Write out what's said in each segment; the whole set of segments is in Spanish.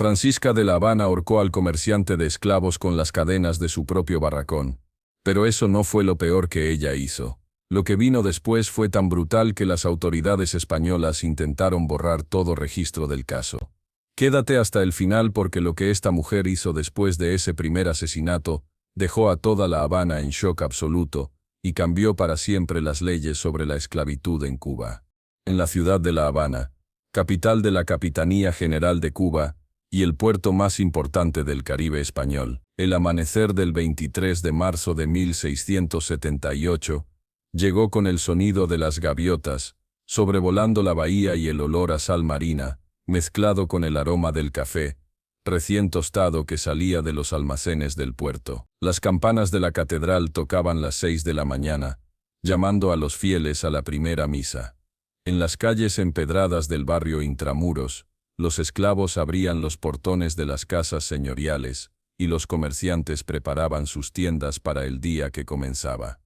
Francisca de La Habana ahorcó al comerciante de esclavos con las cadenas de su propio barracón. Pero eso no fue lo peor que ella hizo. Lo que vino después fue tan brutal que las autoridades españolas intentaron borrar todo registro del caso. Quédate hasta el final porque lo que esta mujer hizo después de ese primer asesinato dejó a toda La Habana en shock absoluto y cambió para siempre las leyes sobre la esclavitud en Cuba. En la ciudad de La Habana, capital de la Capitanía General de Cuba y el puerto más importante del Caribe español, el amanecer del 23 de marzo de 1678, llegó con el sonido de las gaviotas, sobrevolando la bahía y el olor a sal marina, mezclado con el aroma del café, recién tostado que salía de los almacenes del puerto. Las campanas de la catedral tocaban las 6 de la mañana, llamando a los fieles a la primera misa. En las calles empedradas del barrio Intramuros, los esclavos abrían los portones de las casas señoriales, y los comerciantes preparaban sus tiendas para el día que comenzaba.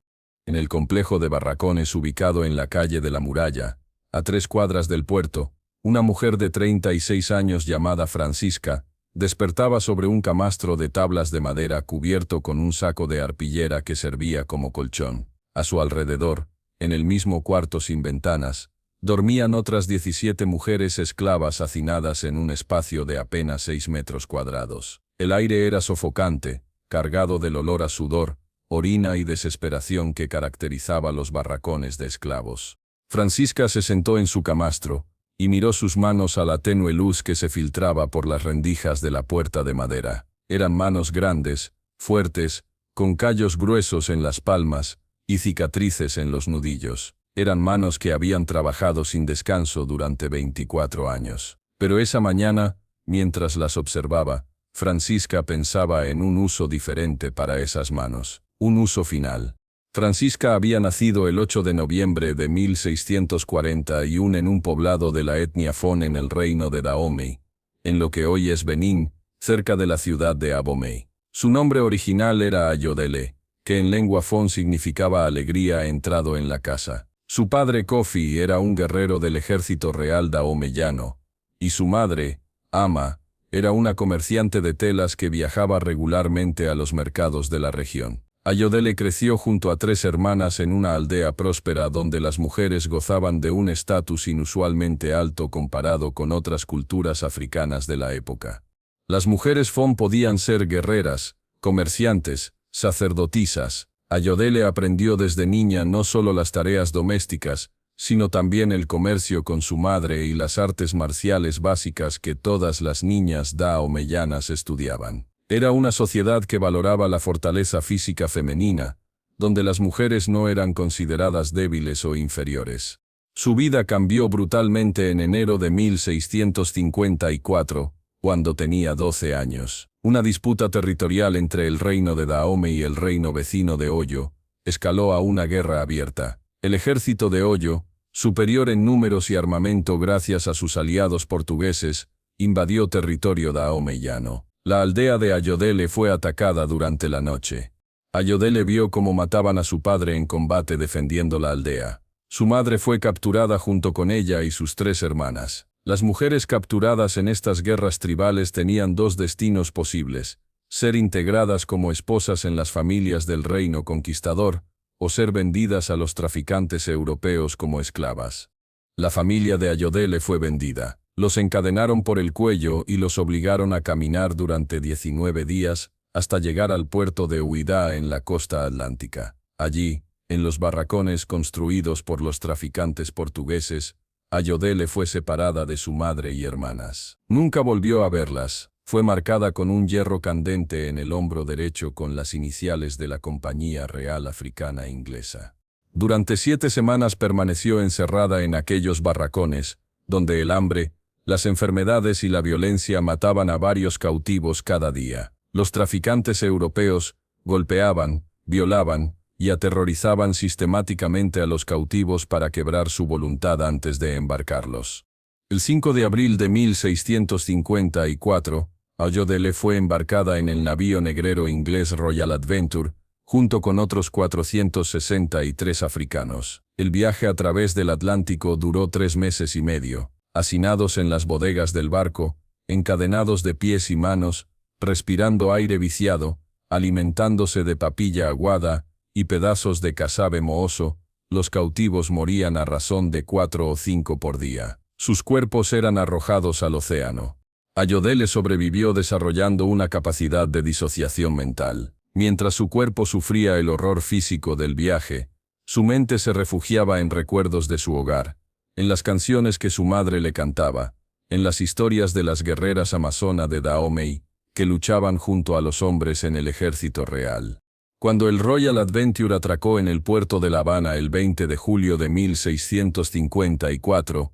En el complejo de barracones ubicado en la calle de la Muralla, a 3 cuadras del puerto, una mujer de 36 años llamada Francisca despertaba sobre un camastro de tablas de madera cubierto con un saco de arpillera que servía como colchón. A su alrededor, en el mismo cuarto sin ventanas, dormían otras 17 mujeres esclavas hacinadas en un espacio de apenas 6 metros cuadrados. El aire era sofocante, cargado del olor a sudor, orina y desesperación que caracterizaba los barracones de esclavos. Francisca se sentó en su camastro y miró sus manos a la tenue luz que se filtraba por las rendijas de la puerta de madera. Eran manos grandes, fuertes, con callos gruesos en las palmas y cicatrices en los nudillos. Eran manos que habían trabajado sin descanso durante 24 años. Pero esa mañana, mientras las observaba, Francisca pensaba en un uso diferente para esas manos. Un uso final. Francisca había nacido el 8 de noviembre de 1641 en un poblado de la etnia Fon en el reino de Dahomey, en lo que hoy es Benín, cerca de la ciudad de Abomey. Su nombre original era Ayodele, que en lengua Fon significaba alegría entrado en la casa. Su padre Kofi era un guerrero del ejército real dahomeyano, y su madre, Ama, era una comerciante de telas que viajaba regularmente a los mercados de la región. Ayodele creció junto a 3 hermanas en una aldea próspera donde las mujeres gozaban de un estatus inusualmente alto comparado con otras culturas africanas de la época. Las mujeres Fon podían ser guerreras, comerciantes, sacerdotisas. Ayodele aprendió desde niña no solo las tareas domésticas, sino también el comercio con su madre y las artes marciales básicas que todas las niñas dahomeyanas estudiaban. Era una sociedad que valoraba la fortaleza física femenina, donde las mujeres no eran consideradas débiles o inferiores. Su vida cambió brutalmente en enero de 1654, cuando tenía 12 años. Una disputa territorial entre el reino de Dahomey y el reino vecino de Oyo escaló a una guerra abierta. El ejército de Oyo, superior en números y armamento gracias a sus aliados portugueses, invadió territorio dahomeyano. La aldea de Ayodele fue atacada durante la noche. Ayodele vio cómo mataban a su padre en combate defendiendo la aldea. Su madre fue capturada junto con ella y sus 3 hermanas. Las mujeres capturadas en estas guerras tribales tenían 2 destinos posibles: ser integradas como esposas en las familias del reino conquistador, o ser vendidas a los traficantes europeos como esclavas. La familia de Ayodele fue vendida. Los encadenaron por el cuello y los obligaron a caminar durante 19 días hasta llegar al puerto de Huidá en la costa atlántica. Allí, en los barracones construidos por los traficantes portugueses, Ayodele fue separada de su madre y hermanas. Nunca volvió a verlas. Fue marcada con un hierro candente en el hombro derecho con las iniciales de la Compañía Real Africana Inglesa. Durante 7 semanas permaneció encerrada en aquellos barracones, donde el hambre, las enfermedades y la violencia mataban a varios cautivos cada día. Los traficantes europeos golpeaban, violaban y aterrorizaban sistemáticamente a los cautivos para quebrar su voluntad antes de embarcarlos. El 5 de abril de 1654, Ayodele fue embarcada en el navío negrero inglés Royal Adventure, junto con otros 463 africanos. El viaje a través del Atlántico duró 3 meses y medio. Hacinados en las bodegas del barco, encadenados de pies y manos, respirando aire viciado, alimentándose de papilla aguada y pedazos de casabe mohoso. Los cautivos morían a razón de 4 o 5 por día. Sus cuerpos eran arrojados al océano. Ayodele sobrevivió desarrollando una capacidad de disociación mental. Mientras su cuerpo sufría el horror físico del viaje, su mente se refugiaba en recuerdos de su hogar, en las canciones que su madre le cantaba, en las historias de las guerreras amazonas de Dahomey, que luchaban junto a los hombres en el ejército real. Cuando el Royal Adventure atracó en el puerto de La Habana el 20 de julio de 1654,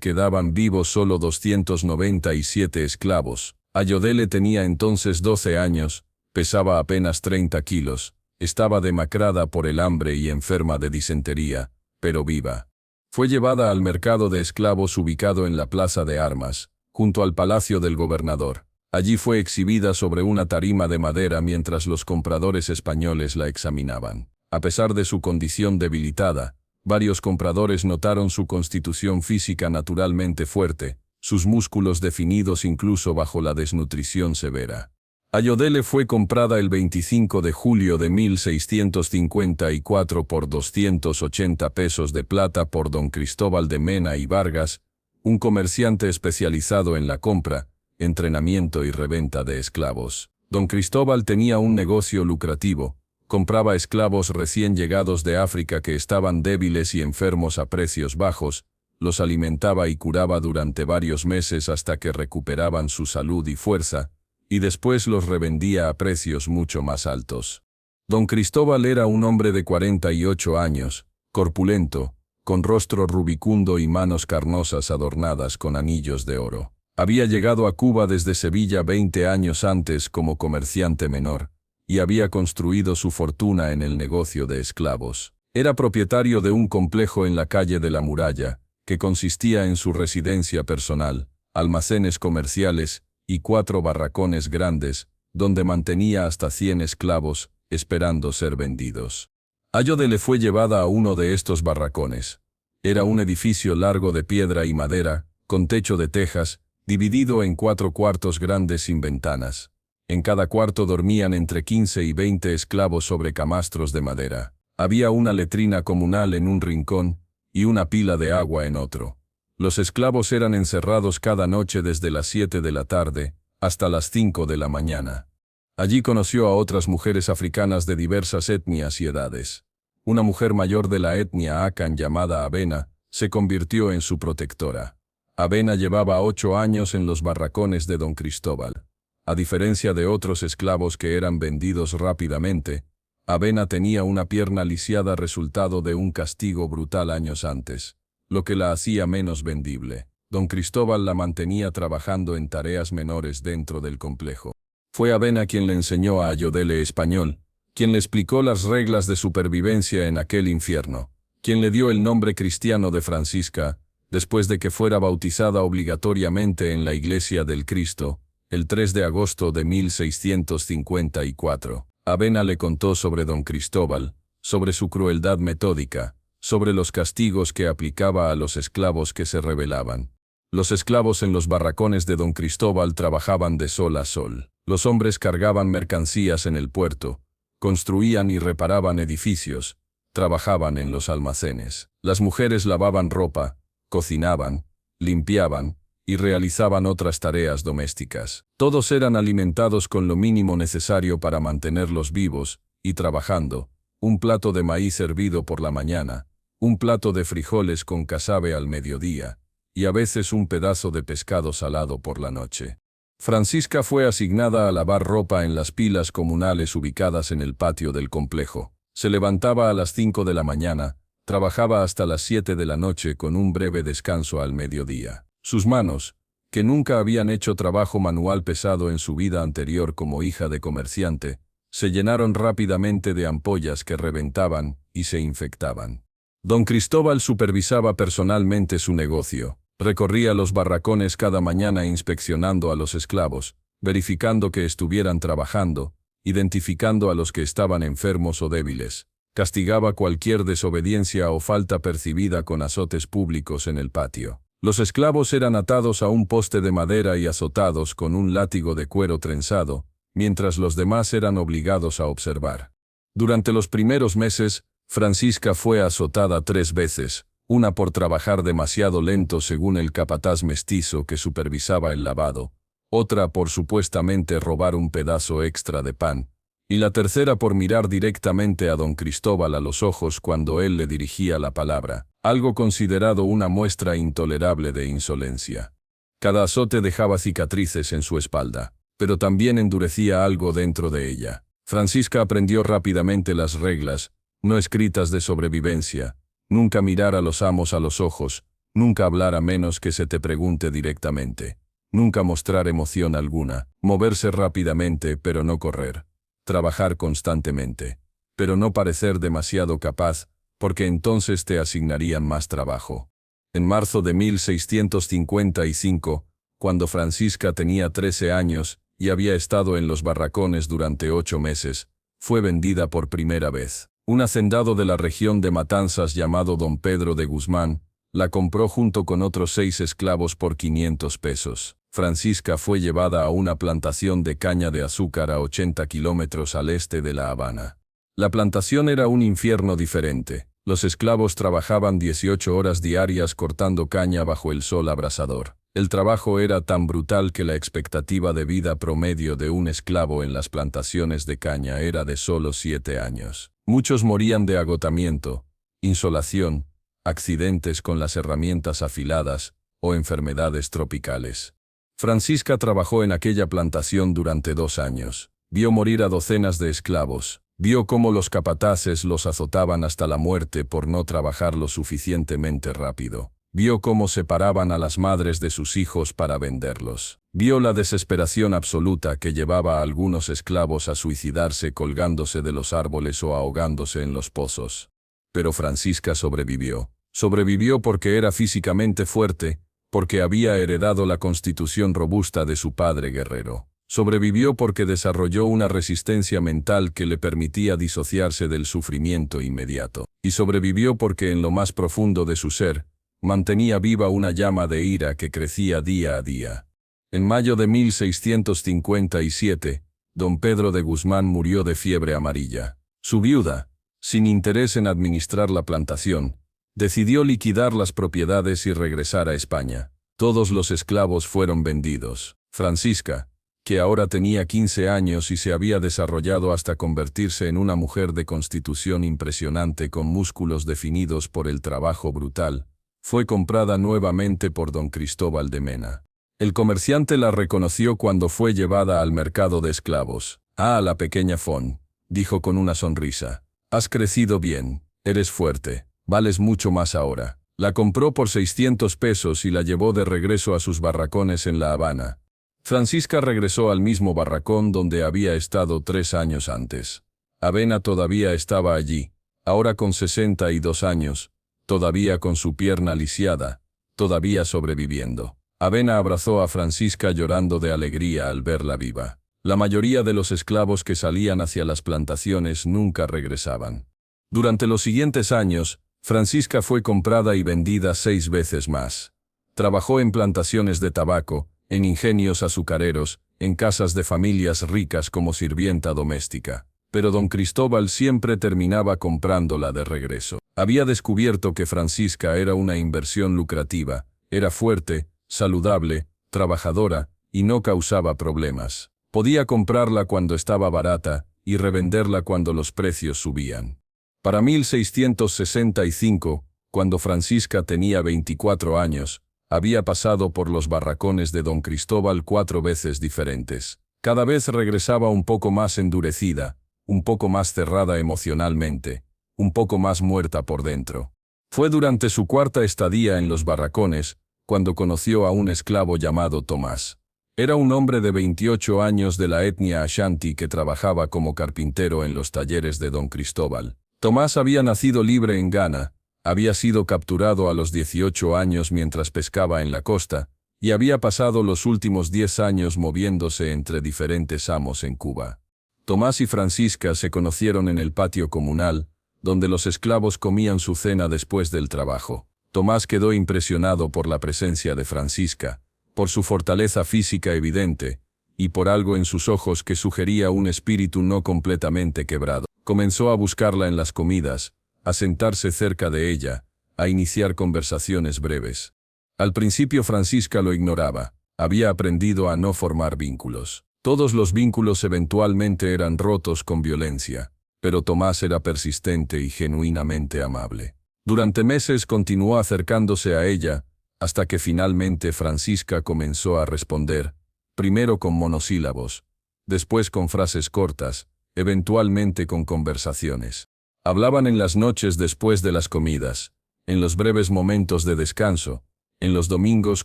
quedaban vivos solo 297 esclavos. Ayodele tenía entonces 12 años, pesaba apenas 30 kilos, estaba demacrada por el hambre y enferma de disentería, pero viva. Fue llevada al mercado de esclavos ubicado en la Plaza de Armas, junto al palacio del gobernador. Allí fue exhibida sobre una tarima de madera mientras los compradores españoles la examinaban. A pesar de su condición debilitada, varios compradores notaron su constitución física naturalmente fuerte, sus músculos definidos incluso bajo la desnutrición severa. Ayodele fue comprada el 25 de julio de 1654 por 280 pesos de plata por don Cristóbal de Mena y Vargas, un comerciante especializado en la compra, entrenamiento y reventa de esclavos. Don Cristóbal tenía un negocio lucrativo, compraba esclavos recién llegados de África que estaban débiles y enfermos a precios bajos, los alimentaba y curaba durante varios meses hasta que recuperaban su salud y fuerza, y después los revendía a precios mucho más altos. Don Cristóbal era un hombre de 48 años, corpulento, con rostro rubicundo y manos carnosas adornadas con anillos de oro. Había llegado a Cuba desde Sevilla 20 años antes como comerciante menor, y había construido su fortuna en el negocio de esclavos. Era propietario de un complejo en la calle de la Muralla, que consistía en su residencia personal, almacenes comerciales y 4 barracones grandes, donde mantenía hasta 100 esclavos, esperando ser vendidos. Ayodele fue llevada a uno de estos barracones. Era un edificio largo de piedra y madera, con techo de tejas, dividido en 4 cuartos grandes sin ventanas. En cada cuarto dormían entre 15 y 20 esclavos sobre camastros de madera. Había una letrina comunal en un rincón y una pila de agua en otro. Los esclavos eran encerrados cada noche desde las 7 de la tarde hasta las 5 de la mañana. Allí conoció a otras mujeres africanas de diversas etnias y edades. Una mujer mayor de la etnia Akan llamada Abena se convirtió en su protectora. Abena llevaba 8 años en los barracones de don Cristóbal. A diferencia de otros esclavos que eran vendidos rápidamente, Abena tenía una pierna lisiada resultado de un castigo brutal años antes, lo que la hacía menos vendible. Don Cristóbal la mantenía trabajando en tareas menores dentro del complejo. Fue Abena quien le enseñó a Ayodele español, quien le explicó las reglas de supervivencia en aquel infierno, quien le dio el nombre cristiano de Francisca, después de que fuera bautizada obligatoriamente en la Iglesia del Cristo, el 3 de agosto de 1654. Abena le contó sobre don Cristóbal, sobre su crueldad metódica, sobre los castigos que aplicaba a los esclavos que se rebelaban. Los esclavos en los barracones de don Cristóbal trabajaban de sol a sol. Los hombres cargaban mercancías en el puerto, construían y reparaban edificios, trabajaban en los almacenes. Las mujeres lavaban ropa, cocinaban, limpiaban y realizaban otras tareas domésticas. Todos eran alimentados con lo mínimo necesario para mantenerlos vivos y trabajando: un plato de maíz hervido por la mañana, un plato de frijoles con casabe al mediodía, y a veces un pedazo de pescado salado por la noche. Francisca fue asignada a lavar ropa en las pilas comunales ubicadas en el patio del complejo. Se levantaba a las 5 de la mañana, trabajaba hasta las 7 de la noche con un breve descanso al mediodía. Sus manos, que nunca habían hecho trabajo manual pesado en su vida anterior como hija de comerciante, se llenaron rápidamente de ampollas que reventaban y se infectaban. Don Cristóbal supervisaba personalmente su negocio. Recorría los barracones cada mañana inspeccionando a los esclavos, verificando que estuvieran trabajando, identificando a los que estaban enfermos o débiles. Castigaba cualquier desobediencia o falta percibida con azotes públicos en el patio. Los esclavos eran atados a un poste de madera y azotados con un látigo de cuero trenzado, mientras los demás eran obligados a observar. Durante los primeros meses, Francisca fue azotada 3 veces, una por trabajar demasiado lento según el capataz mestizo que supervisaba el lavado, otra por supuestamente robar un pedazo extra de pan, y la tercera por mirar directamente a don Cristóbal a los ojos cuando él le dirigía la palabra, algo considerado una muestra intolerable de insolencia. Cada azote dejaba cicatrices en su espalda, pero también endurecía algo dentro de ella. Francisca aprendió rápidamente las reglas, no escritas de sobrevivencia: nunca mirar a los amos a los ojos, nunca hablar a menos que se te pregunte directamente, nunca mostrar emoción alguna, moverse rápidamente pero no correr, trabajar constantemente, pero no parecer demasiado capaz, porque entonces te asignarían más trabajo. En marzo de 1655, cuando Francisca tenía 13 años y había estado en los barracones durante 8 meses, fue vendida por primera vez. Un hacendado de la región de Matanzas llamado don Pedro de Guzmán la compró junto con otros 6 esclavos por 500 pesos. Francisca fue llevada a una plantación de caña de azúcar a 80 kilómetros al este de La Habana. La plantación era un infierno diferente. Los esclavos trabajaban 18 horas diarias cortando caña bajo el sol abrasador. El trabajo era tan brutal que la expectativa de vida promedio de un esclavo en las plantaciones de caña era de solo 7 años. Muchos morían de agotamiento, insolación, accidentes con las herramientas afiladas o enfermedades tropicales. Francisca trabajó en aquella plantación durante 2 años. Vio morir a docenas de esclavos. Vio cómo los capataces los azotaban hasta la muerte por no trabajar lo suficientemente rápido. Vio cómo separaban a las madres de sus hijos para venderlos. Vio la desesperación absoluta que llevaba a algunos esclavos a suicidarse colgándose de los árboles o ahogándose en los pozos. Pero Francisca sobrevivió. Sobrevivió porque era físicamente fuerte, porque había heredado la constitución robusta de su padre guerrero. Sobrevivió porque desarrolló una resistencia mental que le permitía disociarse del sufrimiento inmediato. Y sobrevivió porque en lo más profundo de su ser, mantenía viva una llama de ira que crecía día a día. En mayo de 1657, don Pedro de Guzmán murió de fiebre amarilla. Su viuda, sin interés en administrar la plantación, decidió liquidar las propiedades y regresar a España. Todos los esclavos fueron vendidos. Francisca, que ahora tenía 15 años y se había desarrollado hasta convertirse en una mujer de constitución impresionante con músculos definidos por el trabajo brutal, fue comprada nuevamente por don Cristóbal de Mena. El comerciante la reconoció cuando fue llevada al mercado de esclavos. «Ah, la pequeña Fon», dijo con una sonrisa. «Has crecido bien, eres fuerte, vales mucho más ahora». La compró por 600 pesos y la llevó de regreso a sus barracones en La Habana. Francisca regresó al mismo barracón donde había estado 3 años antes. Avena todavía estaba allí, ahora con 62 años, todavía con su pierna lisiada, todavía sobreviviendo. Avena abrazó a Francisca llorando de alegría al verla viva. La mayoría de los esclavos que salían hacia las plantaciones nunca regresaban. Durante los siguientes años, Francisca fue comprada y vendida 6 veces más. Trabajó en plantaciones de tabaco, en ingenios azucareros, en casas de familias ricas como sirvienta doméstica. Pero don Cristóbal siempre terminaba comprándola de regreso. Había descubierto que Francisca era una inversión lucrativa, era fuerte, saludable, trabajadora, y no causaba problemas. Podía comprarla cuando estaba barata y revenderla cuando los precios subían. Para 1665, cuando Francisca tenía 24 años, había pasado por los barracones de don Cristóbal 4 veces diferentes. Cada vez regresaba un poco más endurecida, un poco más cerrada emocionalmente, un poco más muerta por dentro. Fue durante su 4ª estadía en los barracones, cuando conoció a un esclavo llamado Tomás. Era un hombre de 28 años de la etnia Ashanti que trabajaba como carpintero en los talleres de don Cristóbal. Tomás había nacido libre en Ghana, había sido capturado a los 18 años mientras pescaba en la costa, y había pasado los últimos 10 años moviéndose entre diferentes amos en Cuba. Tomás y Francisca se conocieron en el patio comunal, donde los esclavos comían su cena después del trabajo. Tomás quedó impresionado por la presencia de Francisca, por su fortaleza física evidente, y por algo en sus ojos que sugería un espíritu no completamente quebrado. Comenzó a buscarla en las comidas, a sentarse cerca de ella, a iniciar conversaciones breves. Al principio Francisca lo ignoraba, había aprendido a no formar vínculos. Todos los vínculos eventualmente eran rotos con violencia, pero Tomás era persistente y genuinamente amable. Durante meses continuó acercándose a ella, hasta que finalmente Francisca comenzó a responder, primero con monosílabos, después con frases cortas, eventualmente con conversaciones. Hablaban en las noches después de las comidas, en los breves momentos de descanso, en los domingos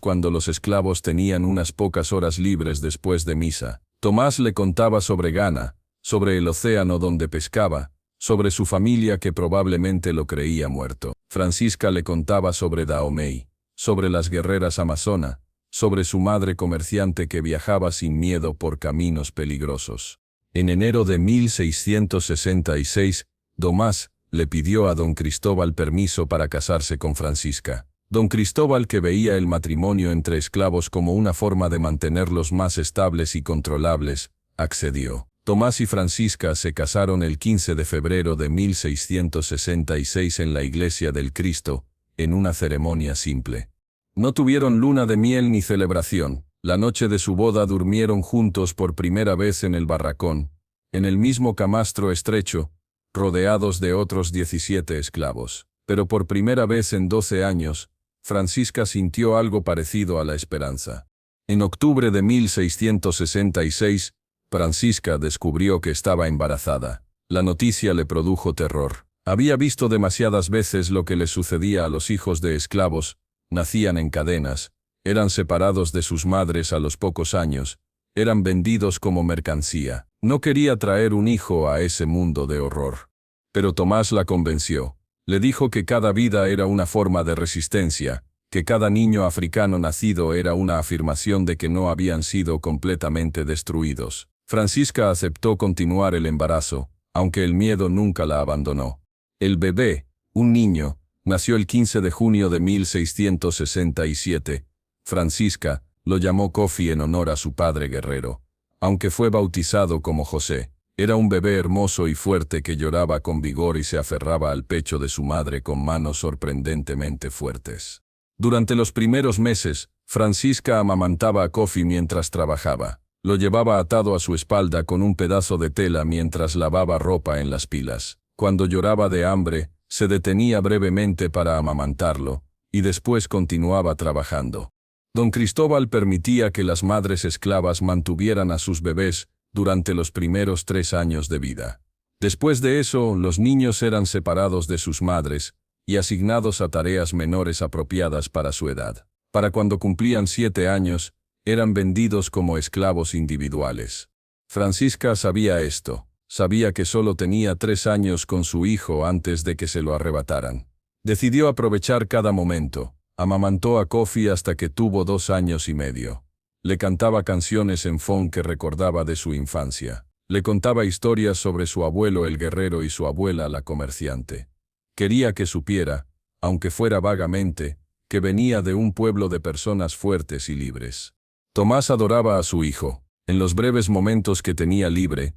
cuando los esclavos tenían unas pocas horas libres después de misa. Tomás le contaba sobre Ghana, sobre el océano donde pescaba, sobre su familia que probablemente lo creía muerto. Francisca le contaba sobre Dahomey, sobre las guerreras amazona, sobre su madre comerciante que viajaba sin miedo por caminos peligrosos. En enero de 1666, Tomás le pidió a don Cristóbal permiso para casarse con Francisca. Don Cristóbal, que veía el matrimonio entre esclavos como una forma de mantenerlos más estables y controlables, accedió. Tomás y Francisca se casaron el 15 de febrero de 1666 en la Iglesia del Cristo, en una ceremonia simple. No tuvieron luna de miel ni celebración. La noche de su boda durmieron juntos por primera vez en el barracón, en el mismo camastro estrecho, rodeados de otros 17 esclavos. Pero por primera vez en 12 años, Francisca sintió algo parecido a la esperanza. En octubre de 1666, Francisca descubrió que estaba embarazada. La noticia le produjo terror. Había visto demasiadas veces lo que le sucedía a los hijos de esclavos: nacían en cadenas, eran separados de sus madres a los pocos años, eran vendidos como mercancía. No quería traer un hijo a ese mundo de horror. Pero Tomás la convenció. Le dijo que cada vida era una forma de resistencia, que cada niño africano nacido era una afirmación de que no habían sido completamente destruidos. Francisca aceptó continuar el embarazo, aunque el miedo nunca la abandonó. El bebé, un niño, nació el 15 de junio de 1667. Francisca lo llamó Kofi en honor a su padre guerrero, aunque fue bautizado como José. Era un bebé hermoso y fuerte que lloraba con vigor y se aferraba al pecho de su madre con manos sorprendentemente fuertes. Durante los primeros meses, Francisca amamantaba a Kofi mientras trabajaba. Lo llevaba atado a su espalda con un pedazo de tela mientras lavaba ropa en las pilas. Cuando lloraba de hambre, se detenía brevemente para amamantarlo, y después continuaba trabajando. Don Cristóbal permitía que las madres esclavas mantuvieran a sus bebés durante los primeros 3 años de vida. Después de eso, los niños eran separados de sus madres y asignados a tareas menores apropiadas para su edad. Para cuando cumplían 7 años, eran vendidos como esclavos individuales. Francisca sabía esto. Sabía que solo tenía 3 años con su hijo antes de que se lo arrebataran. Decidió aprovechar cada momento. Amamantó a Kofi hasta que tuvo 2 años y medio. Le cantaba canciones en fon que recordaba de su infancia. Le contaba historias sobre su abuelo el guerrero y su abuela la comerciante. Quería que supiera, aunque fuera vagamente, que venía de un pueblo de personas fuertes y libres. Tomás adoraba a su hijo. En los breves momentos que tenía libre,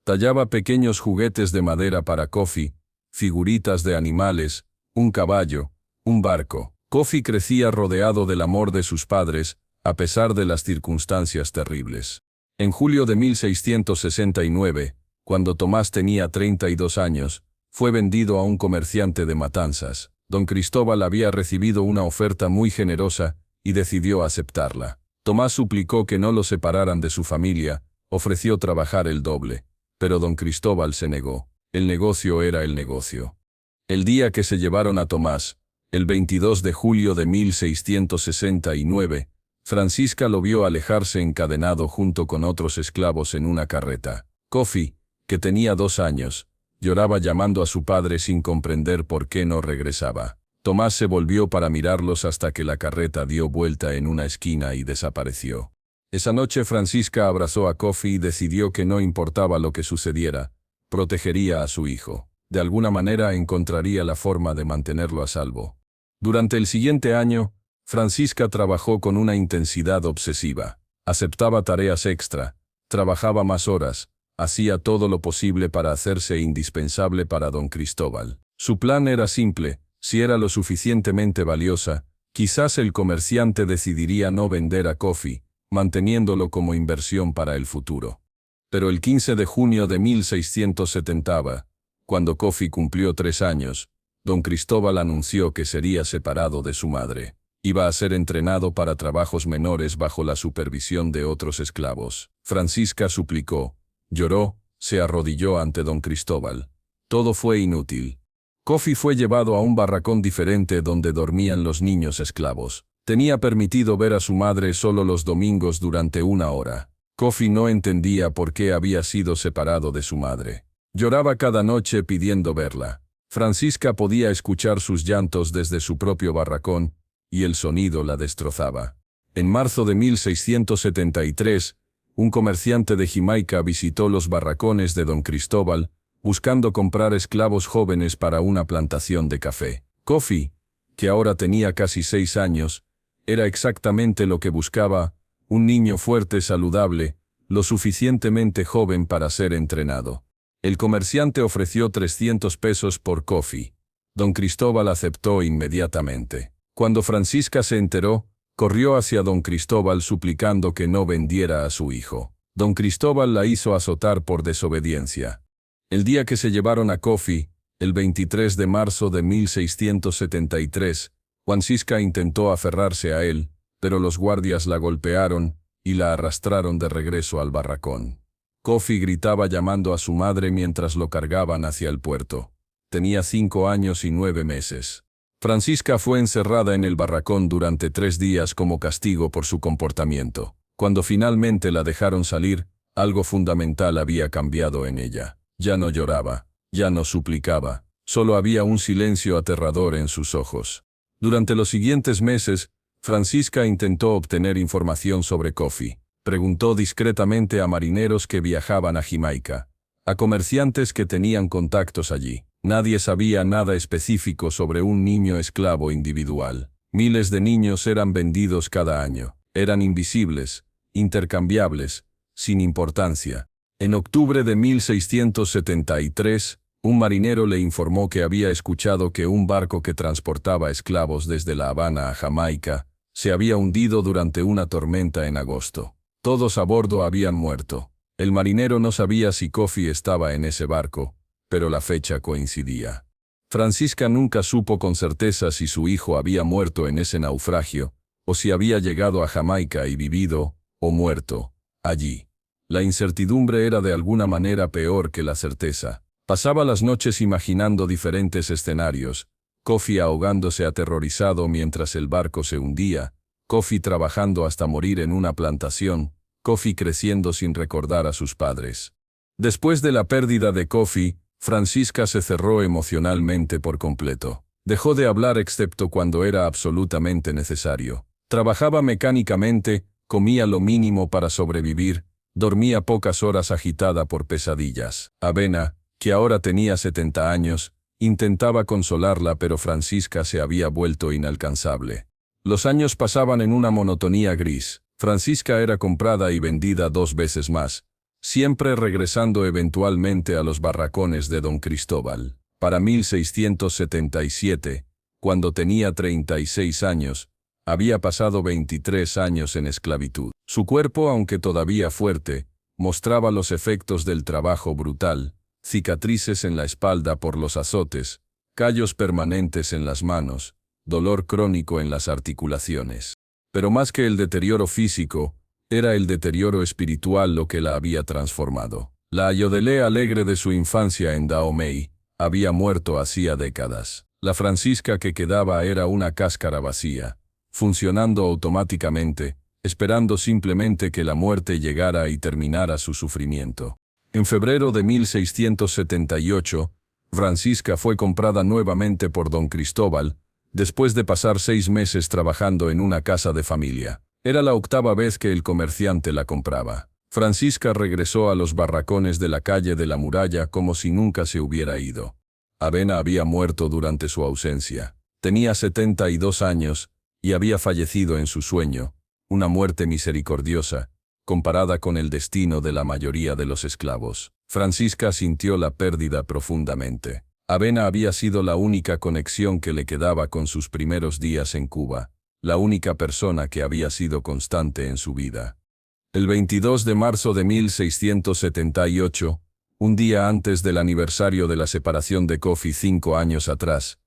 tallaba pequeños juguetes de madera para Kofi, figuritas de animales, un caballo, un barco. Kofi crecía rodeado del amor de sus padres, a pesar de las circunstancias terribles. En julio de 1669, cuando Tomás tenía 32 años, fue vendido a un comerciante de Matanzas. Don Cristóbal había recibido una oferta muy generosa y decidió aceptarla. Tomás suplicó que no lo separaran de su familia, ofreció trabajar el doble, pero don Cristóbal se negó. El negocio era el negocio. El día que se llevaron a Tomás, el 22 de julio de 1669, Francisca lo vio alejarse encadenado junto con otros esclavos en una carreta. Kofi, que tenía 2 años, lloraba llamando a su padre sin comprender por qué no regresaba. Tomás se volvió para mirarlos hasta que la carreta dio vuelta en una esquina y desapareció. Esa noche Francisca abrazó a Kofi y decidió que no importaba lo que sucediera, protegería a su hijo. De alguna manera encontraría la forma de mantenerlo a salvo. Durante el siguiente año, Francisca trabajó con una intensidad obsesiva. Aceptaba tareas extra, trabajaba más horas, hacía todo lo posible para hacerse indispensable para don Cristóbal. Su plan era simple: si era lo suficientemente valiosa, quizás el comerciante decidiría no vender a Coffee, manteniéndolo como inversión para el futuro. Pero el 15 de junio de 1670, cuando Coffee cumplió 3 años, don Cristóbal anunció que sería separado de su madre. Iba a ser entrenado para trabajos menores bajo la supervisión de otros esclavos. Francisca suplicó, lloró, se arrodilló ante don Cristóbal. Todo fue inútil. Coffee fue llevado a un barracón diferente donde dormían los niños esclavos. Tenía permitido ver a su madre solo los domingos durante 1 hora. Coffee no entendía por qué había sido separado de su madre. Lloraba cada noche pidiendo verla. Francisca podía escuchar sus llantos desde su propio barracón, y el sonido la destrozaba. En marzo de 1673, un comerciante de Jamaica visitó los barracones de don Cristóbal, buscando comprar esclavos jóvenes para una plantación de café. Coffee, que ahora tenía casi 6 años, era exactamente lo que buscaba: un niño fuerte, saludable, lo suficientemente joven para ser entrenado. El comerciante ofreció 300 pesos por Coffee. Don Cristóbal aceptó inmediatamente. Cuando Francisca se enteró, corrió hacia don Cristóbal suplicando que no vendiera a su hijo. Don Cristóbal la hizo azotar por desobediencia. El día que se llevaron a Coffee, el 23 de marzo de 1673, Francisca intentó aferrarse a él, pero los guardias la golpearon y la arrastraron de regreso al barracón. Coffee gritaba llamando a su madre mientras lo cargaban hacia el puerto. Tenía 5 años y 9 meses. Francisca fue encerrada en el barracón durante 3 días como castigo por su comportamiento. Cuando finalmente la dejaron salir, algo fundamental había cambiado en ella. Ya no lloraba, ya no suplicaba, solo había un silencio aterrador en sus ojos. Durante los siguientes meses, Francisca intentó obtener información sobre Coffee. Preguntó discretamente a marineros que viajaban a Jamaica, a comerciantes que tenían contactos allí. Nadie sabía nada específico sobre un niño esclavo individual. Miles de niños eran vendidos cada año. Eran invisibles, intercambiables, sin importancia. En octubre de 1673, un marinero le informó que había escuchado que un barco que transportaba esclavos desde La Habana a Jamaica se había hundido durante una tormenta en agosto. Todos a bordo habían muerto. El marinero no sabía si Coffee estaba en ese barco, pero la fecha coincidía. Francisca nunca supo con certeza si su hijo había muerto en ese naufragio, o si había llegado a Jamaica y vivido, o muerto, allí. La incertidumbre era de alguna manera peor que la certeza. Pasaba las noches imaginando diferentes escenarios: Coffee ahogándose aterrorizado mientras el barco se hundía, Coffee trabajando hasta morir en una plantación, Coffee creciendo sin recordar a sus padres. Después de la pérdida de Coffee, Francisca se cerró emocionalmente por completo. Dejó de hablar excepto cuando era absolutamente necesario. Trabajaba mecánicamente, comía lo mínimo para sobrevivir, dormía pocas horas agitada por pesadillas. Avena, que ahora tenía 70 años, intentaba consolarla, pero Francisca se había vuelto inalcanzable. Los años pasaban en una monotonía gris. Francisca era comprada y vendida 2 veces más, siempre regresando eventualmente a los barracones de don Cristóbal. Para 1677, cuando tenía 36 años, había pasado 23 años en esclavitud. Su cuerpo, aunque todavía fuerte, mostraba los efectos del trabajo brutal: cicatrices en la espalda por los azotes, callos permanentes en las manos, dolor crónico en las articulaciones. Pero más que el deterioro físico, era el deterioro espiritual lo que la había transformado. La Ayodele alegre de su infancia en Dahomey había muerto hacía décadas. La Francisca que quedaba era una cáscara vacía, funcionando automáticamente, esperando simplemente que la muerte llegara y terminara su sufrimiento. En febrero de 1678, Francisca fue comprada nuevamente por don Cristóbal, después de pasar 6 meses trabajando en una casa de familia. Era la 8ª vez que el comerciante la compraba. Francisca regresó a los barracones de la calle de la Muralla como si nunca se hubiera ido. Avena había muerto durante su ausencia. Tenía 72 años y había fallecido en su sueño, una muerte misericordiosa, comparada con el destino de la mayoría de los esclavos. Francisca sintió la pérdida profundamente. Avena había sido la única conexión que le quedaba con sus primeros días en Cuba, la única persona que había sido constante en su vida. El 22 de marzo de 1678, un día antes del aniversario de la separación de Coffee 5 años atrás,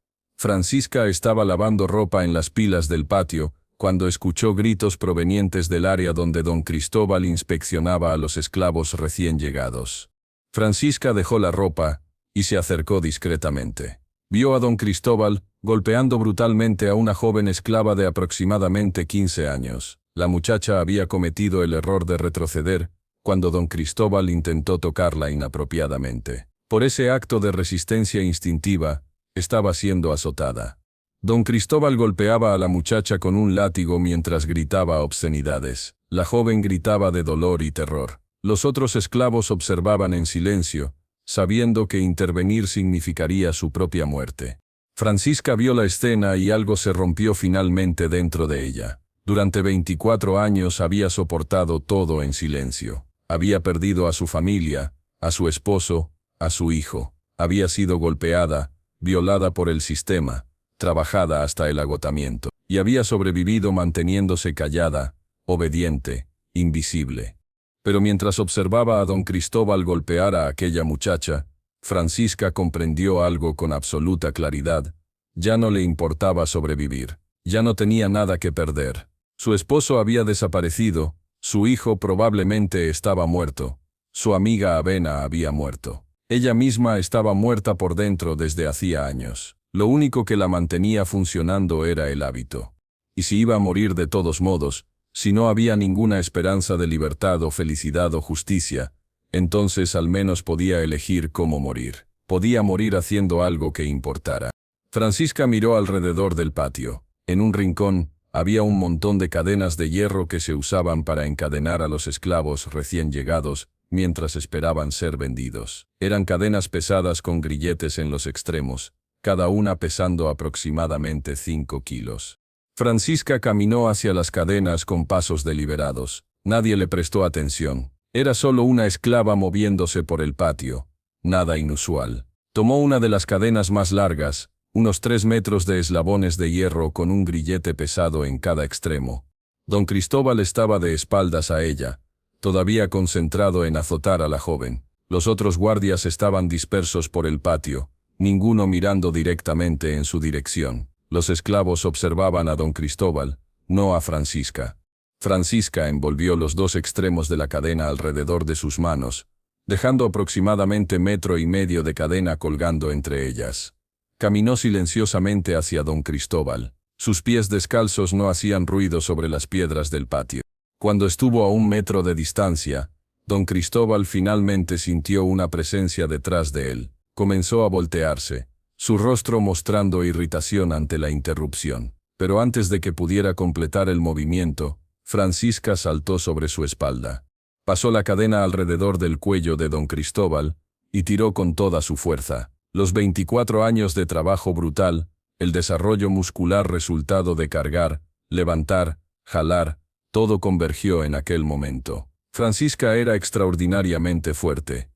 Francisca estaba lavando ropa en las pilas del patio, cuando escuchó gritos provenientes del área donde don Cristóbal inspeccionaba a los esclavos recién llegados. Francisca dejó la ropa y se acercó discretamente. Vio a don Cristóbal golpeando brutalmente a una joven esclava de aproximadamente 15 años. La muchacha había cometido el error de retroceder cuando don Cristóbal intentó tocarla inapropiadamente. Por ese acto de resistencia instintiva, estaba siendo azotada. Don Cristóbal golpeaba a la muchacha con un látigo mientras gritaba obscenidades. La joven gritaba de dolor y terror. Los otros esclavos observaban en silencio, sabiendo que intervenir significaría su propia muerte. Francisca vio la escena y algo se rompió finalmente dentro de ella. Durante 24 años había soportado todo en silencio. Había perdido a su familia, a su esposo, a su hijo. Había sido golpeada, violada por el sistema, trabajada hasta el agotamiento, y había sobrevivido manteniéndose callada, obediente, invisible. Pero mientras observaba a don Cristóbal golpear a aquella muchacha, Francisca comprendió algo con absoluta claridad. Ya no le importaba sobrevivir. Ya no tenía nada que perder. Su esposo había desaparecido, su hijo probablemente estaba muerto, su amiga Avena había muerto. Ella misma estaba muerta por dentro desde hacía años. Lo único que la mantenía funcionando era el hábito. Y si iba a morir de todos modos, si no había ninguna esperanza de libertad o felicidad o justicia, entonces al menos podía elegir cómo morir. Podía morir haciendo algo que importara. Francisca miró alrededor del patio. En un rincón, había un montón de cadenas de hierro que se usaban para encadenar a los esclavos recién llegados, mientras esperaban ser vendidos. Eran cadenas pesadas con grilletes en los extremos, cada una pesando aproximadamente 5 kilos. Francisca caminó hacia las cadenas con pasos deliberados. Nadie le prestó atención. Era solo una esclava moviéndose por el patio. Nada inusual. Tomó una de las cadenas más largas, unos 3 metros de eslabones de hierro con un grillete pesado en cada extremo. Don Cristóbal estaba de espaldas a ella, todavía concentrado en azotar a la joven. Los otros guardias estaban dispersos por el patio, ninguno mirando directamente en su dirección. Los esclavos observaban a don Cristóbal, no a Francisca. Francisca envolvió los 2 extremos de la cadena alrededor de sus manos, dejando aproximadamente 1,5 metros de cadena colgando entre ellas. Caminó silenciosamente hacia don Cristóbal. Sus pies descalzos no hacían ruido sobre las piedras del patio. Cuando estuvo a 1 metro de distancia, don Cristóbal finalmente sintió una presencia detrás de él. Comenzó a voltearse, su rostro mostrando irritación ante la interrupción. Pero antes de que pudiera completar el movimiento, Francisca saltó sobre su espalda. Pasó la cadena alrededor del cuello de don Cristóbal y tiró con toda su fuerza. Los 24 años de trabajo brutal, el desarrollo muscular resultado de cargar, levantar, jalar, todo convergió en aquel momento. Francisca era extraordinariamente fuerte.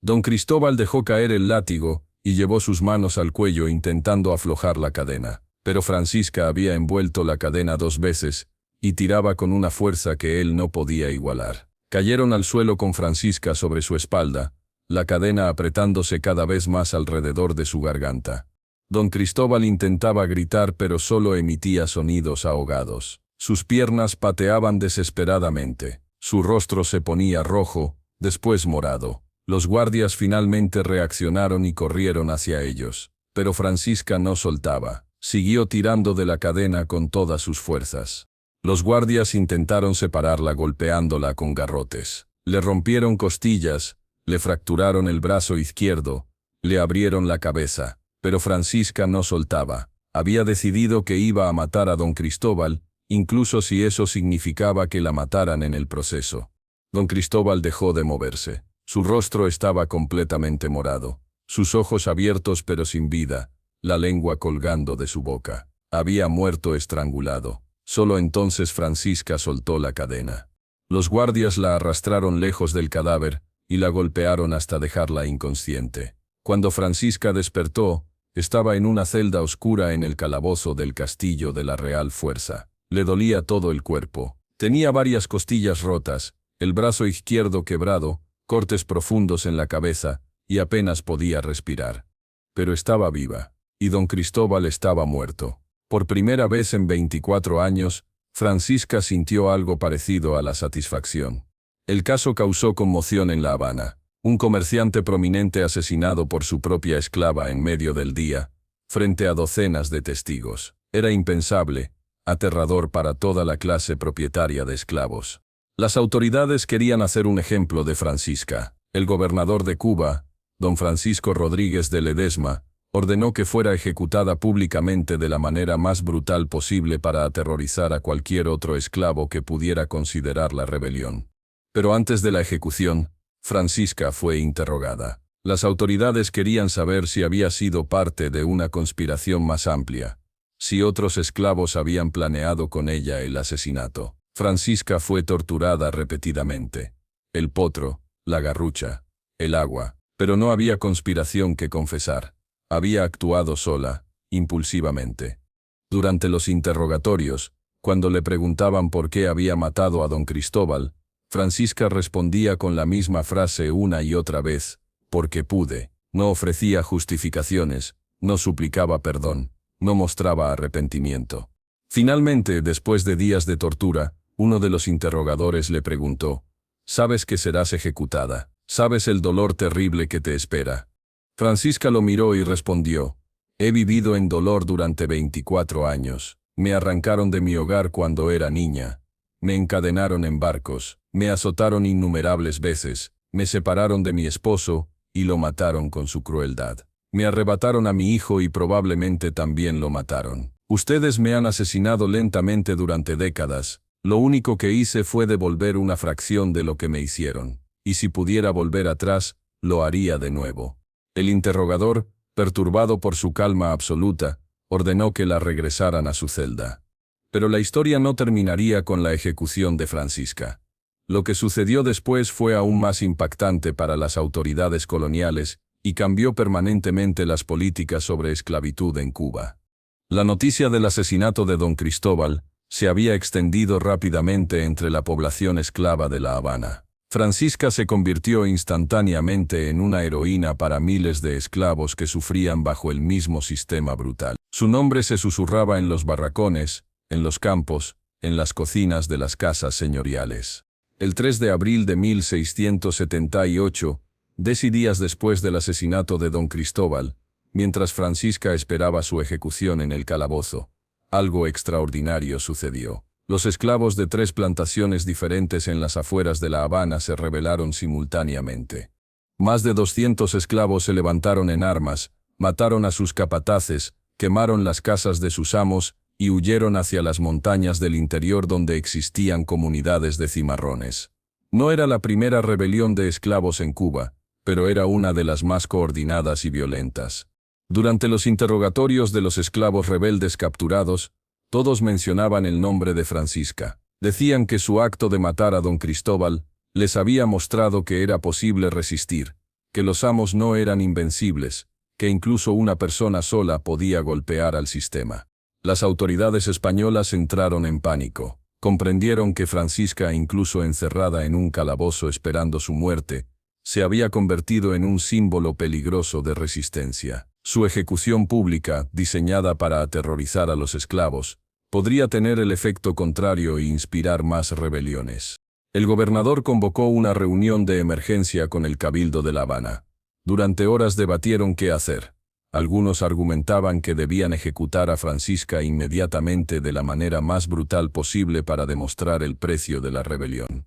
Don Cristóbal dejó caer el látigo y llevó sus manos al cuello intentando aflojar la cadena. Pero Francisca había envuelto la cadena 2 veces y tiraba con una fuerza que él no podía igualar. Cayeron al suelo con Francisca sobre su espalda, la cadena apretándose cada vez más alrededor de su garganta. Don Cristóbal intentaba gritar pero solo emitía sonidos ahogados. Sus piernas pateaban desesperadamente. Su rostro se ponía rojo, después morado. Los guardias finalmente reaccionaron y corrieron hacia ellos. Pero Francisca no soltaba. Siguió tirando de la cadena con todas sus fuerzas. Los guardias intentaron separarla golpeándola con garrotes. Le rompieron costillas, le fracturaron el brazo izquierdo, le abrieron la cabeza. Pero Francisca no soltaba. Había decidido que iba a matar a don Cristóbal, incluso si eso significaba que la mataran en el proceso. Don Cristóbal dejó de moverse. Su rostro estaba completamente morado, sus ojos abiertos pero sin vida, la lengua colgando de su boca. Había muerto estrangulado. Solo entonces Francisca soltó la cadena. Los guardias la arrastraron lejos del cadáver y la golpearon hasta dejarla inconsciente. Cuando Francisca despertó, estaba en una celda oscura en el calabozo del castillo de la Real Fuerza. Le dolía todo el cuerpo. Tenía varias costillas rotas, el brazo izquierdo quebrado, cortes profundos en la cabeza, y apenas podía respirar. Pero estaba viva, y don Cristóbal estaba muerto. Por primera vez en 24 años, Francisca sintió algo parecido a la satisfacción. El caso causó conmoción en La Habana. Un comerciante prominente asesinado por su propia esclava en medio del día, frente a docenas de testigos. Era impensable, aterrador para toda la clase propietaria de esclavos. Las autoridades querían hacer un ejemplo de Francisca. El gobernador de Cuba, don Francisco Rodríguez de Ledesma, ordenó que fuera ejecutada públicamente de la manera más brutal posible para aterrorizar a cualquier otro esclavo que pudiera considerar la rebelión. Pero antes de la ejecución, Francisca fue interrogada. Las autoridades querían saber si había sido parte de una conspiración más amplia, si otros esclavos habían planeado con ella el asesinato. Francisca fue torturada repetidamente. El potro, la garrucha, el agua, pero no había conspiración que confesar. Había actuado sola, impulsivamente. Durante los interrogatorios, cuando le preguntaban por qué había matado a don Cristóbal, Francisca respondía con la misma frase una y otra vez: porque pude. No ofrecía justificaciones, no suplicaba perdón, no mostraba arrepentimiento. Finalmente, después de días de tortura, uno de los interrogadores le preguntó: «¿Sabes que serás ejecutada? ¿Sabes el dolor terrible que te espera?». Francisca lo miró y respondió: «He vivido en dolor durante 24 años. Me arrancaron de mi hogar cuando era niña. Me encadenaron en barcos, me azotaron innumerables veces, me separaron de mi esposo y lo mataron con su crueldad. Me arrebataron a mi hijo y probablemente también lo mataron. Ustedes me han asesinado lentamente durante décadas. Lo único que hice fue devolver una fracción de lo que me hicieron. Y si pudiera volver atrás, lo haría de nuevo». El interrogador, perturbado por su calma absoluta, ordenó que la regresaran a su celda. Pero la historia no terminaría con la ejecución de Francisca. Lo que sucedió después fue aún más impactante para las autoridades coloniales y cambió permanentemente las políticas sobre esclavitud en Cuba. La noticia del asesinato de don Cristóbal se había extendido rápidamente entre la población esclava de La Habana. Francisca se convirtió instantáneamente en una heroína para miles de esclavos que sufrían bajo el mismo sistema brutal. Su nombre se susurraba en los barracones, en los campos, en las cocinas de las casas señoriales. El 3 de abril de 1678, 10 días después del asesinato de don Cristóbal, mientras Francisca esperaba su ejecución en el calabozo, algo extraordinario sucedió. Los esclavos de 3 plantaciones diferentes en las afueras de La Habana se rebelaron simultáneamente. Más de 200 esclavos se levantaron en armas, mataron a sus capataces, quemaron las casas de sus amos y huyeron hacia las montañas del interior donde existían comunidades de cimarrones. No era la primera rebelión de esclavos en Cuba, pero era una de las más coordinadas y violentas. Durante los interrogatorios de los esclavos rebeldes capturados, todos mencionaban el nombre de Francisca. Decían que su acto de matar a don Cristóbal les había mostrado que era posible resistir, que los amos no eran invencibles, que incluso una persona sola podía golpear al sistema. Las autoridades españolas entraron en pánico. Comprendieron que Francisca, incluso encerrada en un calabozo esperando su muerte, se había convertido en un símbolo peligroso de resistencia. Su ejecución pública, diseñada para aterrorizar a los esclavos, podría tener el efecto contrario e inspirar más rebeliones. El gobernador convocó una reunión de emergencia con el Cabildo de La Habana. Durante horas debatieron qué hacer. Algunos argumentaban que debían ejecutar a Francisca inmediatamente de la manera más brutal posible para demostrar el precio de la rebelión.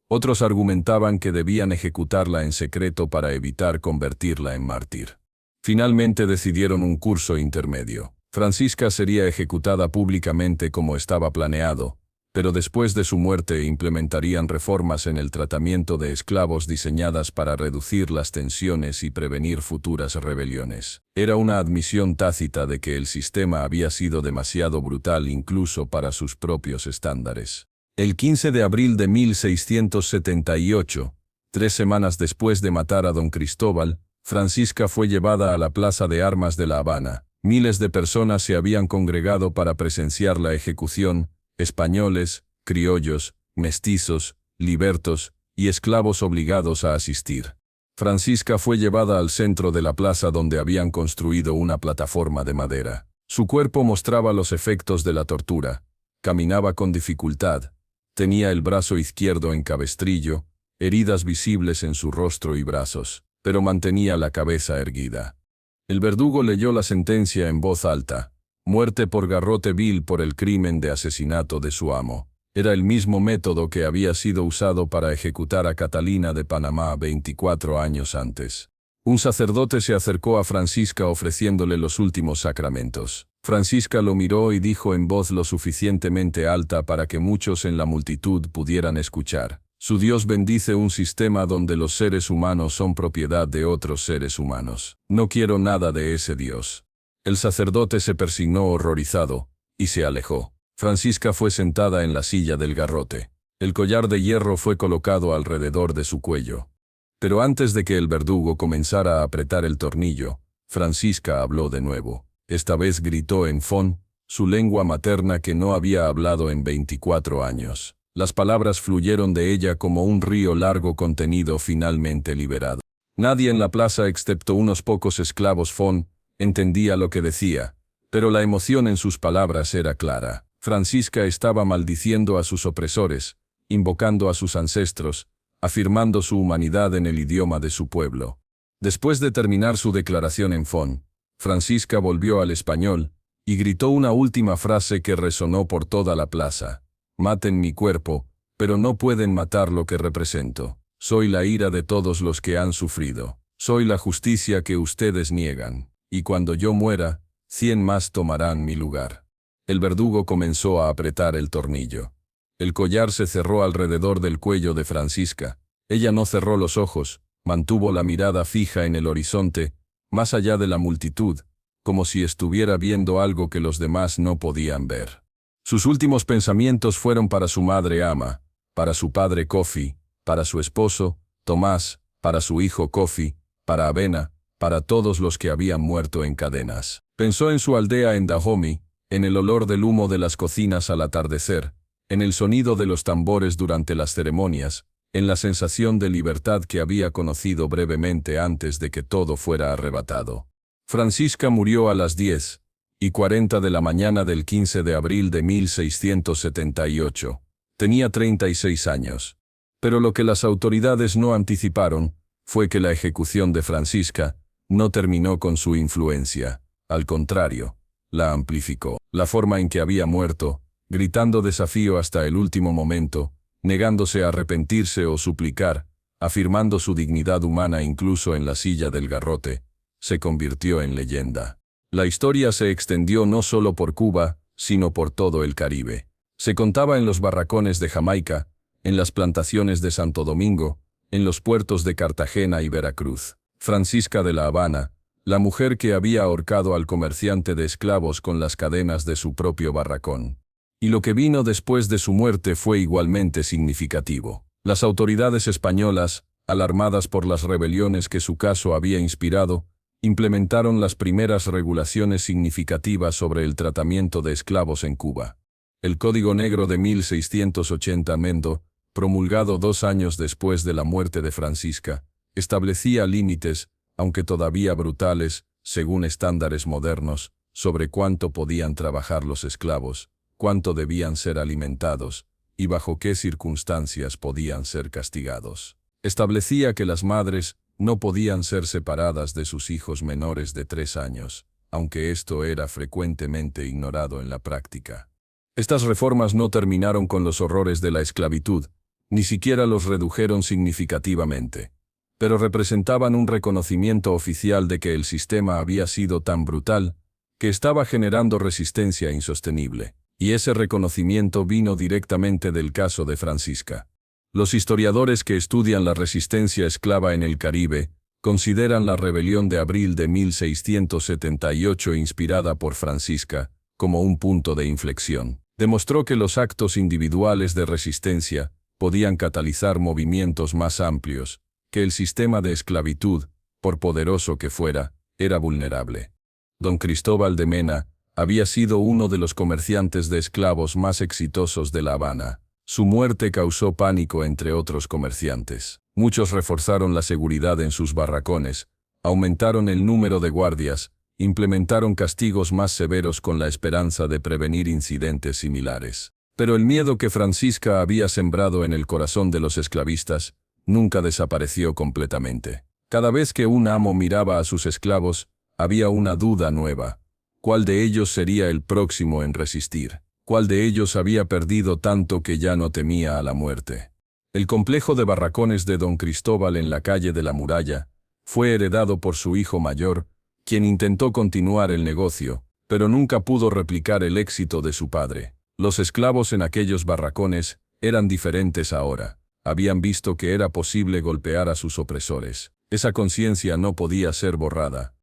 Otros argumentaban que debían ejecutarla en secreto para evitar convertirla en mártir. Finalmente decidieron un curso intermedio. Francisca sería ejecutada públicamente como estaba planeado, pero después de su muerte implementarían reformas en el tratamiento de esclavos diseñadas para reducir las tensiones y prevenir futuras rebeliones. Era una admisión tácita de que el sistema había sido demasiado brutal incluso para sus propios estándares. El 15 de abril de 1678, 3 semanas después de matar a don Cristóbal, Francisca fue llevada a la Plaza de Armas de La Habana. Miles de personas se habían congregado para presenciar la ejecución, españoles, criollos, mestizos, libertos y esclavos obligados a asistir. Francisca fue llevada al centro de la plaza donde habían construido una plataforma de madera. Su cuerpo mostraba los efectos de la tortura. Caminaba con dificultad. Tenía el brazo izquierdo en cabestrillo, heridas visibles en su rostro y brazos, pero mantenía la cabeza erguida. El verdugo leyó la sentencia en voz alta. Muerte por garrote vil por el crimen de asesinato de su amo. Era el mismo método que había sido usado para ejecutar a Catalina de Panamá 24 años antes. Un sacerdote se acercó a Francisca ofreciéndole los últimos sacramentos. Francisca lo miró y dijo en voz lo suficientemente alta para que muchos en la multitud pudieran escuchar. Su Dios bendice un sistema donde los seres humanos son propiedad de otros seres humanos. No quiero nada de ese Dios. El sacerdote se persignó horrorizado y se alejó. Francisca fue sentada en la silla del garrote. El collar de hierro fue colocado alrededor de su cuello. Pero antes de que el verdugo comenzara a apretar el tornillo, Francisca habló de nuevo. Esta vez gritó en fon, su lengua materna que no había hablado en 24 años. Las palabras fluyeron de ella como un río largo contenido finalmente liberado. Nadie en la plaza excepto unos pocos esclavos fon entendía lo que decía, pero la emoción en sus palabras era clara. Francisca estaba maldiciendo a sus opresores, invocando a sus ancestros, afirmando su humanidad en el idioma de su pueblo. Después de terminar su declaración en fon, Francisca volvió al español y gritó una última frase que resonó por toda la plaza. Maten mi cuerpo, pero no pueden matar lo que represento. Soy la ira de todos los que han sufrido. Soy la justicia que ustedes niegan. Y cuando yo muera, 100 más tomarán mi lugar. El verdugo comenzó a apretar el tornillo. El collar se cerró alrededor del cuello de Francisca. Ella no cerró los ojos, mantuvo la mirada fija en el horizonte, más allá de la multitud, como si estuviera viendo algo que los demás no podían ver. Sus últimos pensamientos fueron para su madre Ama, para su padre Kofi, para su esposo, Tomás, para su hijo Kofi, para Avena, para todos los que habían muerto en cadenas. Pensó en su aldea en Dahomey, en el olor del humo de las cocinas al atardecer, en el sonido de los tambores durante las ceremonias, en la sensación de libertad que había conocido brevemente antes de que todo fuera arrebatado. Francisca murió a las 10:40 de la mañana del 15 de abril de 1678. Tenía 36 años. Pero lo que las autoridades no anticiparon fue que la ejecución de Francisca no terminó con su influencia. Al contrario, la amplificó. La forma en que había muerto, gritando desafío hasta el último momento, negándose a arrepentirse o suplicar, afirmando su dignidad humana incluso en la silla del garrote, se convirtió en leyenda. La historia se extendió no solo por Cuba, sino por todo el Caribe. Se contaba en los barracones de Jamaica, en las plantaciones de Santo Domingo, en los puertos de Cartagena y Veracruz. Francisca de La Habana, la mujer que había ahorcado al comerciante de esclavos con las cadenas de su propio barracón. Y lo que vino después de su muerte fue igualmente significativo. Las autoridades españolas, alarmadas por las rebeliones que su caso había inspirado, implementaron las primeras regulaciones significativas sobre el tratamiento de esclavos en Cuba. El Código Negro de 1680 Mendo, promulgado 2 años después de la muerte de Francisca, establecía límites, aunque todavía brutales, según estándares modernos, sobre cuánto podían trabajar los esclavos, cuánto debían ser alimentados, y bajo qué circunstancias podían ser castigados. Establecía que las madres no podían ser separadas de sus hijos menores de 3 años, aunque esto era frecuentemente ignorado en la práctica. Estas reformas no terminaron con los horrores de la esclavitud, ni siquiera los redujeron significativamente, pero representaban un reconocimiento oficial de que el sistema había sido tan brutal que estaba generando resistencia insostenible. y ese reconocimiento vino directamente del caso de Francisca. Los historiadores que estudian la resistencia esclava en el Caribe consideran la rebelión de abril de 1678 inspirada por Francisca como un punto de inflexión. Demostró que los actos individuales de resistencia podían catalizar movimientos más amplios, que el sistema de esclavitud, por poderoso que fuera, era vulnerable. Don Cristóbal de Mena había sido uno de los comerciantes de esclavos más exitosos de La Habana. Su muerte causó pánico entre otros comerciantes. Muchos reforzaron la seguridad en sus barracones, aumentaron el número de guardias, implementaron castigos más severos con la esperanza de prevenir incidentes similares. Pero el miedo que Francisca había sembrado en el corazón de los esclavistas nunca desapareció completamente. Cada vez que un amo miraba a sus esclavos, había una duda nueva. ¿Cuál de ellos sería el próximo en resistir? ¿Cuál de ellos había perdido tanto que ya no temía a la muerte? El complejo de barracones de Don Cristóbal en la calle de la Muralla fue heredado por su hijo mayor, quien intentó continuar el negocio, pero nunca pudo replicar el éxito de su padre. Los esclavos en aquellos barracones eran diferentes ahora. Habían visto que era posible golpear a sus opresores. Esa conciencia no podía ser borrada.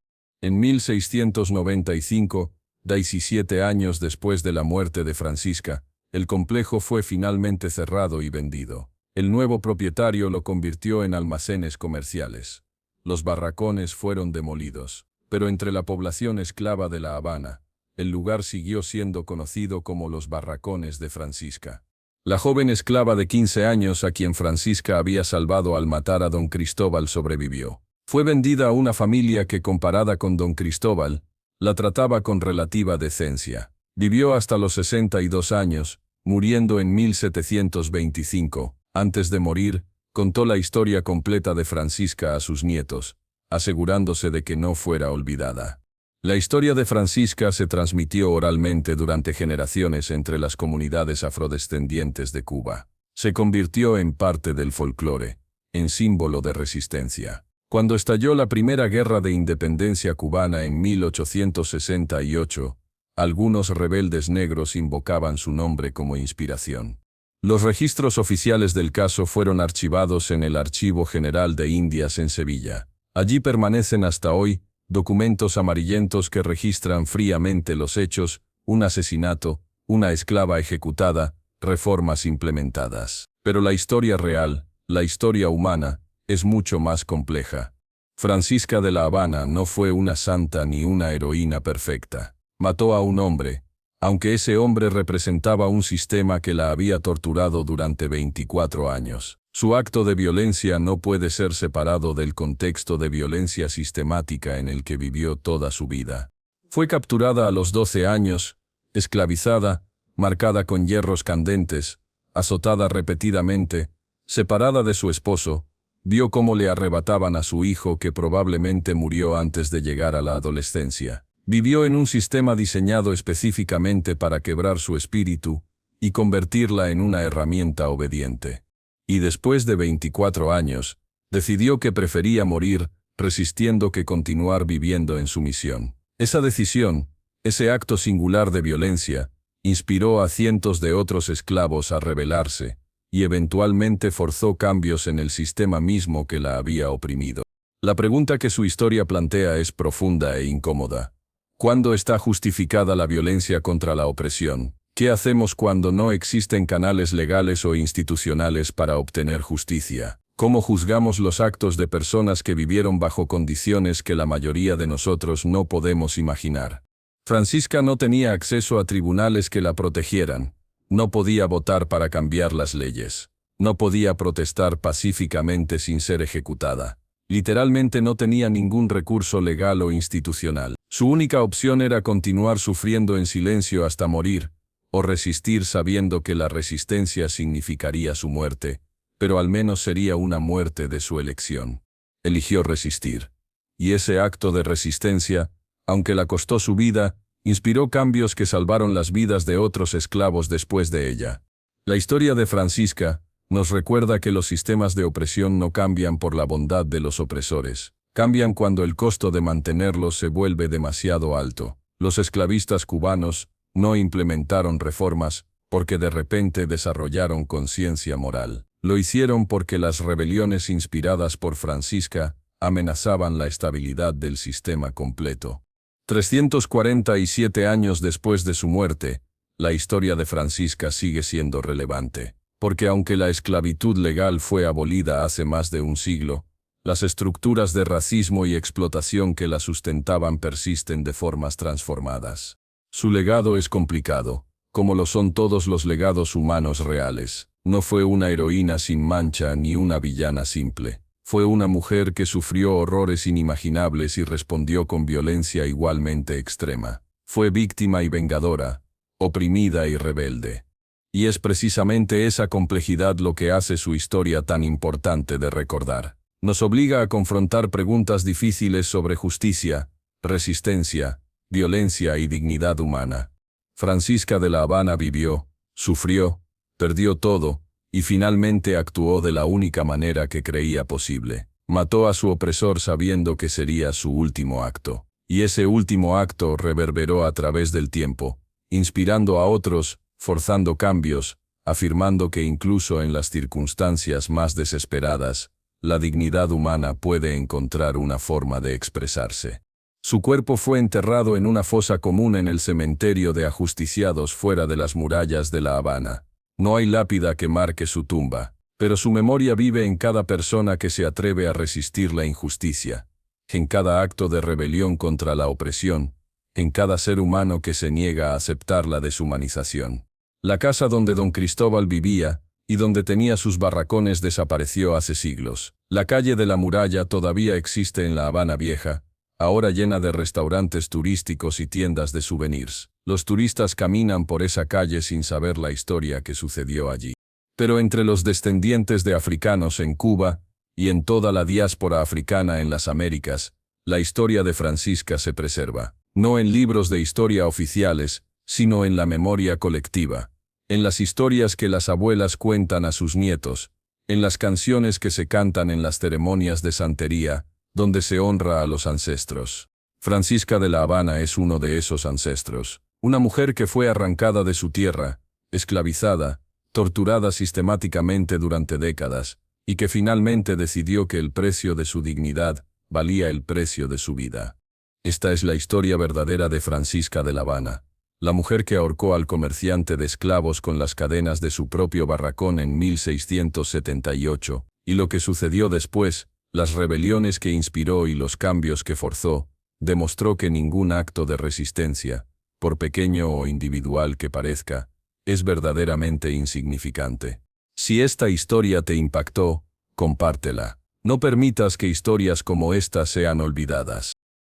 En 1695, 17 años después de la muerte de Francisca, el complejo fue finalmente cerrado y vendido. El nuevo propietario lo convirtió en almacenes comerciales. Los barracones fueron demolidos, pero entre la población esclava de La Habana, el lugar siguió siendo conocido como los barracones de Francisca. La joven esclava de 15 años a quien Francisca había salvado al matar a Don Cristóbal sobrevivió. Fue vendida a una familia que, comparada con Don Cristóbal, la trataba con relativa decencia. Vivió hasta los 62 años, muriendo en 1725. Antes de morir, contó la historia completa de Francisca a sus nietos, asegurándose de que no fuera olvidada. La historia de Francisca se transmitió oralmente durante generaciones entre las comunidades afrodescendientes de Cuba. Se convirtió en parte del folclore, en símbolo de resistencia. Cuando estalló la primera guerra de independencia cubana en 1868, algunos rebeldes negros invocaban su nombre como inspiración. Los registros oficiales del caso fueron archivados en el Archivo General de Indias en Sevilla. Allí permanecen hasta hoy documentos amarillentos que registran fríamente los hechos, un asesinato, una esclava ejecutada, reformas implementadas. Pero la historia real, la historia humana, es mucho más compleja. Francisca de La Habana no fue una santa ni una heroína perfecta. Mató a un hombre, aunque ese hombre representaba un sistema que la había torturado durante 24 años. Su acto de violencia no puede ser separado del contexto de violencia sistemática en el que vivió toda su vida. Fue capturada a los 12 años, esclavizada, marcada con hierros candentes, azotada repetidamente, separada de su esposo. Vio cómo le arrebataban a su hijo que probablemente murió antes de llegar a la adolescencia. Vivió en un sistema diseñado específicamente para quebrar su espíritu y convertirla en una herramienta obediente. Y después de 24 años, decidió que prefería morir resistiendo que continuar viviendo en sumisión. Esa decisión, ese acto singular de violencia, inspiró a cientos de otros esclavos a rebelarse, y eventualmente forzó cambios en el sistema mismo que la había oprimido. La pregunta que su historia plantea es profunda e incómoda. ¿Cuándo está justificada la violencia contra la opresión? ¿Qué hacemos cuando no existen canales legales o institucionales para obtener justicia? ¿Cómo juzgamos los actos de personas que vivieron bajo condiciones que la mayoría de nosotros no podemos imaginar? Francisca no tenía acceso a tribunales que la protegieran. No podía votar para cambiar las leyes. No podía protestar pacíficamente sin ser ejecutada. Literalmente no tenía ningún recurso legal o institucional. Su única opción era continuar sufriendo en silencio hasta morir, o resistir sabiendo que la resistencia significaría su muerte, pero al menos sería una muerte de su elección. Eligió resistir. Y ese acto de resistencia, aunque la costó su vida, inspiró cambios que salvaron las vidas de otros esclavos después de ella. La historia de Francisca nos recuerda que los sistemas de opresión no cambian por la bondad de los opresores. Cambian cuando el costo de mantenerlos se vuelve demasiado alto. Los esclavistas cubanos No implementaron reformas porque de repente desarrollaron conciencia moral. Lo hicieron porque las rebeliones inspiradas por Francisca amenazaban la estabilidad del sistema completo. 347 años después de su muerte, la historia de Francisca sigue siendo relevante, porque aunque la esclavitud legal fue abolida hace más de un siglo, las estructuras de racismo y explotación que la sustentaban persisten de formas transformadas. Su legado es complicado, como lo son todos los legados humanos reales. No fue una heroína sin mancha ni una villana simple. Fue una mujer que sufrió horrores inimaginables y respondió con violencia igualmente extrema. Fue víctima y vengadora, oprimida y rebelde. Y es precisamente esa complejidad lo que hace su historia tan importante de recordar. Nos obliga a confrontar preguntas difíciles sobre justicia, resistencia, violencia y dignidad humana. Francisca de La Habana vivió, sufrió, perdió todo, y finalmente actuó de la única manera que creía posible. Mató a su opresor sabiendo que sería su último acto. Y ese último acto reverberó a través del tiempo, inspirando a otros, forzando cambios, afirmando que incluso en las circunstancias más desesperadas, la dignidad humana puede encontrar una forma de expresarse. Su cuerpo fue enterrado en una fosa común en el cementerio de ajusticiados fuera de las murallas de La Habana. No hay lápida que marque su tumba, pero su memoria vive en cada persona que se atreve a resistir la injusticia, en cada acto de rebelión contra la opresión, en cada ser humano que se niega a aceptar la deshumanización. La casa donde don Cristóbal vivía y donde tenía sus barracones desapareció hace siglos. La calle de la Muralla todavía existe en La Habana Vieja, ahora llena de restaurantes turísticos y tiendas de souvenirs. Los turistas caminan por esa calle sin saber la historia que sucedió allí. Pero entre los descendientes de africanos en Cuba y en toda la diáspora africana en las Américas, la historia de Francisca se preserva, no en libros de historia oficiales, sino en la memoria colectiva, en las historias que las abuelas cuentan a sus nietos, en las canciones que se cantan en las ceremonias de santería, donde se honra a los ancestros. Francisca de La Habana es uno de esos ancestros, una mujer que fue arrancada de su tierra, esclavizada, torturada sistemáticamente durante décadas, y que finalmente decidió que el precio de su dignidad valía el precio de su vida. Esta es la historia verdadera de Francisca de La Habana, la mujer que ahorcó al comerciante de esclavos con las cadenas de su propio barracón en 1678, y lo que sucedió después, las rebeliones que inspiró y los cambios que forzó, demostró que ningún acto de resistencia, por pequeño o individual que parezca, es verdaderamente insignificante. Si esta historia te impactó, compártela. No permitas que historias como esta sean olvidadas.